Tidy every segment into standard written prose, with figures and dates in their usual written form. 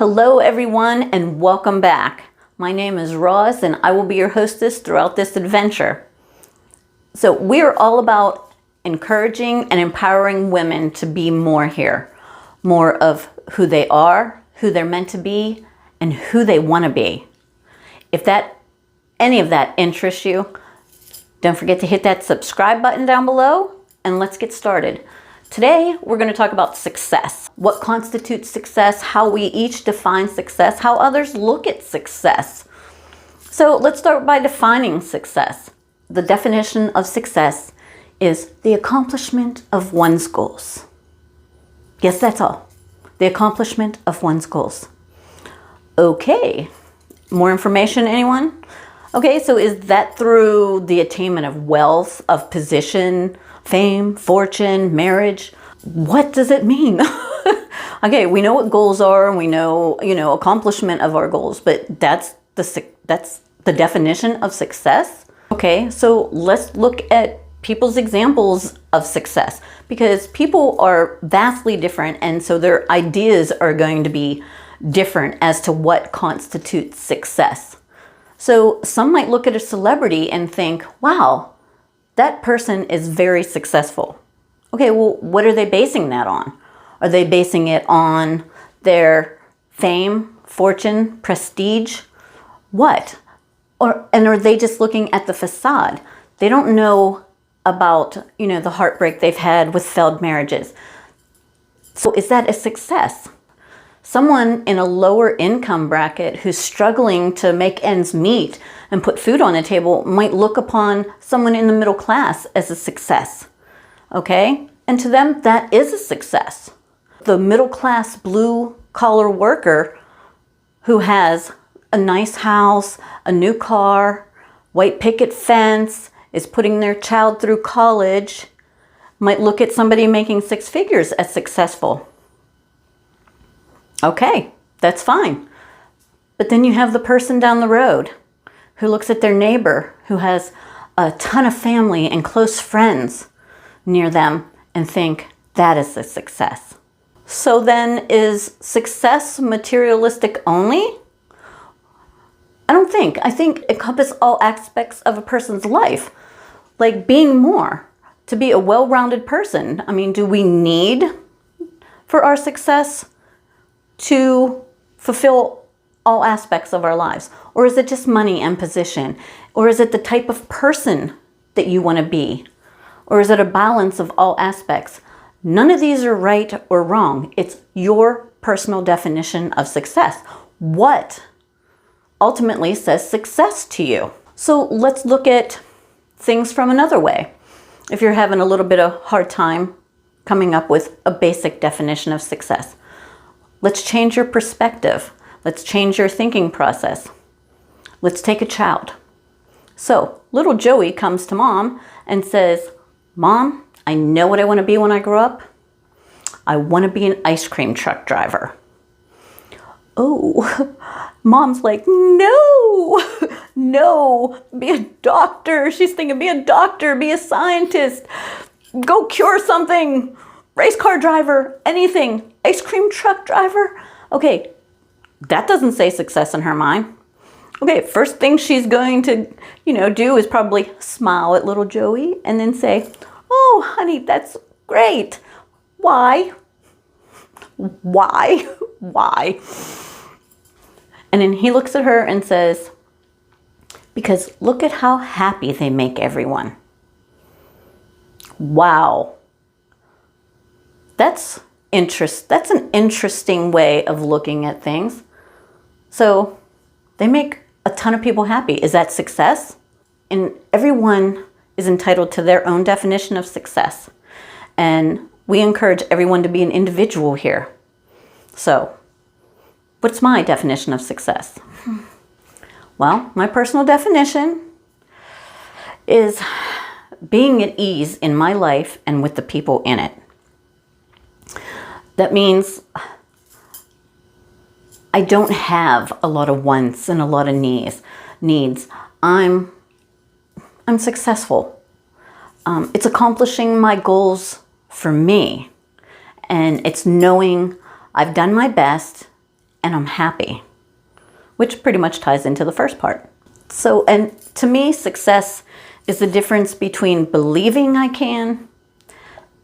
Hello everyone and welcome back. My name is Roz and I will be your hostess throughout this adventure. So we're all about encouraging and empowering women to be more here. More of who they are, who they're meant to be, and who they want to be. If any of that interests you, don't forget to hit that subscribe button down below and let's get started. Today, we're going to talk about success. What constitutes success, how we each define success, how others look at success. So let's start by defining success. The definition of success is the accomplishment of one's goals. Yes, that's all. The accomplishment of one's goals. Okay, more information, anyone? Okay, so is that through the attainment of wealth, of position, fame, fortune, marriage? What does it mean? Okay, we know what goals are and we know, accomplishment of our goals, but that's the definition of success. Okay, so let's look at people's examples of success because people are vastly different and so their ideas are going to be different as to what constitutes success. So some might look at a celebrity and think, wow, that person is very successful. Okay, well, what are they basing that on? Are they basing it on their fame, fortune, prestige? What? And are they just looking at the facade? They don't know about, the heartbreak they've had with failed marriages. So is that a success? Someone in a lower income bracket who's struggling to make ends meet and put food on the table might look upon someone in the middle class as a success. Okay? And to them, that is a success. The middle class blue collar worker who has a nice house, a new car, white picket fence, is putting their child through college, might look at somebody making six figures as successful. Okay, that's fine. But then you have the person down the road who looks at their neighbor who has a ton of family and close friends near them and think that is a success. So then is success materialistic only? I don't think. I think it encompasses all aspects of a person's life, like being more, to be a well-rounded person. I mean, do we need for our success to fulfill all aspects of our lives? Or is it just money and position? Or is it the type of person that you want to be? Or is it a balance of all aspects? None of these are right or wrong. It's your personal definition of success. What ultimately says success to you? So let's look at things from another way. If you're having a little bit of hard time coming up with a basic definition of success, let's change your perspective. Let's change your thinking process. Let's take a child. So little Joey comes to mom and says, Mom, I know what I want to be when I grow up. I want to be an ice cream truck driver. Oh, mom's like, no, be a doctor. She's thinking, be a doctor, be a scientist, go cure something, race car driver, anything, ice cream truck driver. Okay, that doesn't say success in her mind. Okay, first thing she's going to, do is probably smile at little Joey and then say, oh, honey, that's great. Why? And then he looks at her and says, because look at how happy they make everyone. Wow. That's an interesting way of looking at things. So they make a ton of people happy. Is that success? And everyone is entitled to their own definition of success. And we encourage everyone to be an individual here. So what's my definition of success? Well, my personal definition is being at ease in my life and with the people in it. That means I don't have a lot of wants and a lot of needs. I'm successful. It's accomplishing my goals for me. And it's knowing I've done my best and I'm happy, which pretty much ties into the first part. So, and to me, success is the difference between believing I can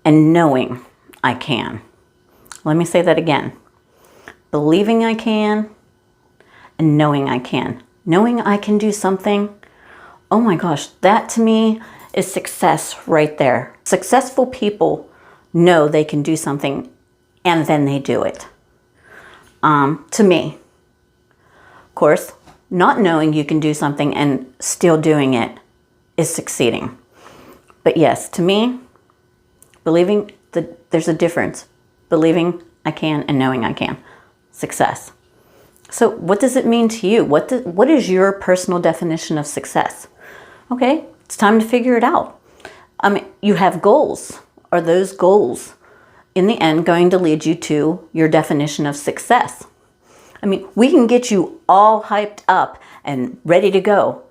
and knowing I can. Let me say that again. Believing I can and knowing I can. Knowing I can do something, oh my gosh, that to me is success right there. Successful people know they can do something and then they do it. To me, of course, not knowing you can do something and still doing it is succeeding. But yes, to me, believing that there's a difference. Believing I can and knowing I can. Success. So what does it mean to you? What is your personal definition of success? Okay, it's time to figure it out. You have goals. Are those goals in the end going to lead you to your definition of success? We can get you all hyped up and ready to go,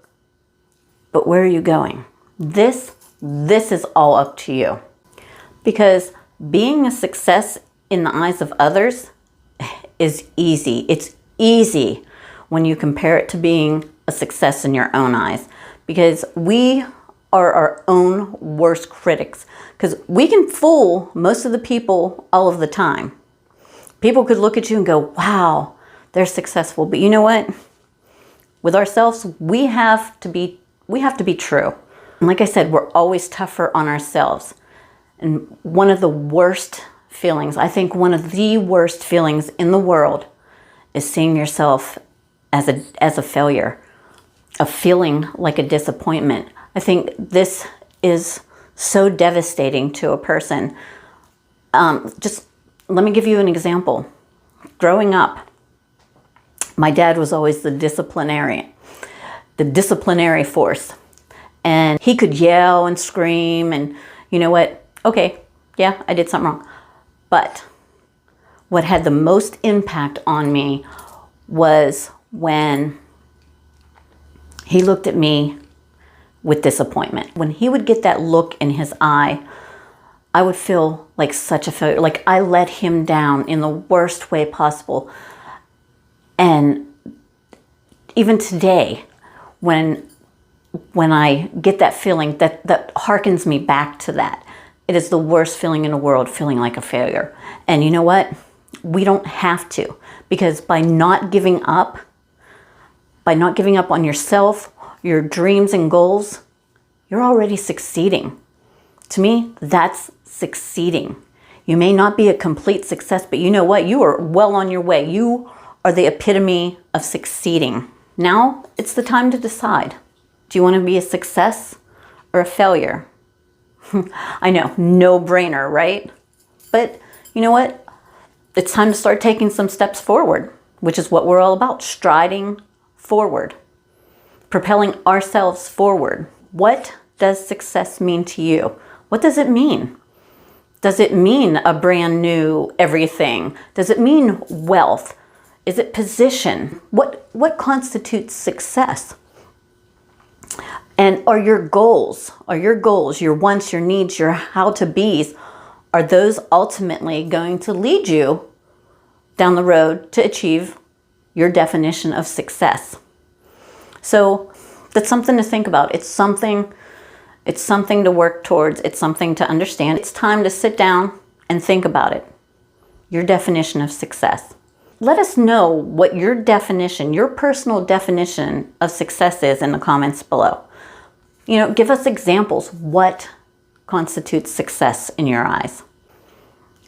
but where are you going? This is all up to you. Because being a success in the eyes of others is easy. It's easy when you compare it to being a success in your own eyes, because we are our own worst critics, because we can fool most of the people all of the time. People could look at you and go, wow, they're successful. But you know what? With ourselves, we have to be true. And like I said, we're always tougher on ourselves. And one of the worst feelings, I think one of the worst feelings in the world, is seeing yourself as a failure, of feeling like a disappointment. I think this is so devastating to a person. Just let me give you an example. Growing up, my dad was always the disciplinary force. And he could yell and scream and, you know what? Okay, yeah, I did something wrong. But what had the most impact on me was when he looked at me with disappointment. When he would get that look in his eye, I would feel like such a failure, like I let him down in the worst way possible. And even today, when I get that feeling, that harkens me back to that. It is the worst feeling in the world, feeling like a failure. And you know what? We don't have to, because by not giving up on yourself, your dreams and goals, you're already succeeding. To me, that's succeeding. You may not be a complete success, but you know what? You are well on your way. You are the epitome of succeeding. Now it's the time to decide. Do you want to be a success or a failure? I know, no brainer, right? But you know what? It's time to start taking some steps forward, which is what we're all about, striding forward, propelling ourselves forward. What does success mean to you? What does it mean? Does it mean a brand new everything? Does it mean wealth? Is it position? What constitutes success? And are your goals, your wants, your needs, your how-to-bes, are those ultimately going to lead you down the road to achieve your definition of success? So that's something to think about. It's something to work towards. It's something to understand. It's time to sit down and think about it. Your definition of success. Let us know what your definition, your personal definition of success is in the comments below. You know, give us examples. What constitutes success in your eyes?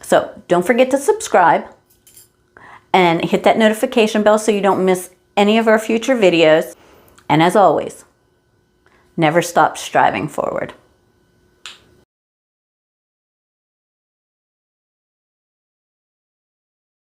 So don't forget to subscribe and hit that notification bell so you don't miss any of our future videos. And as always, never stop striving forward.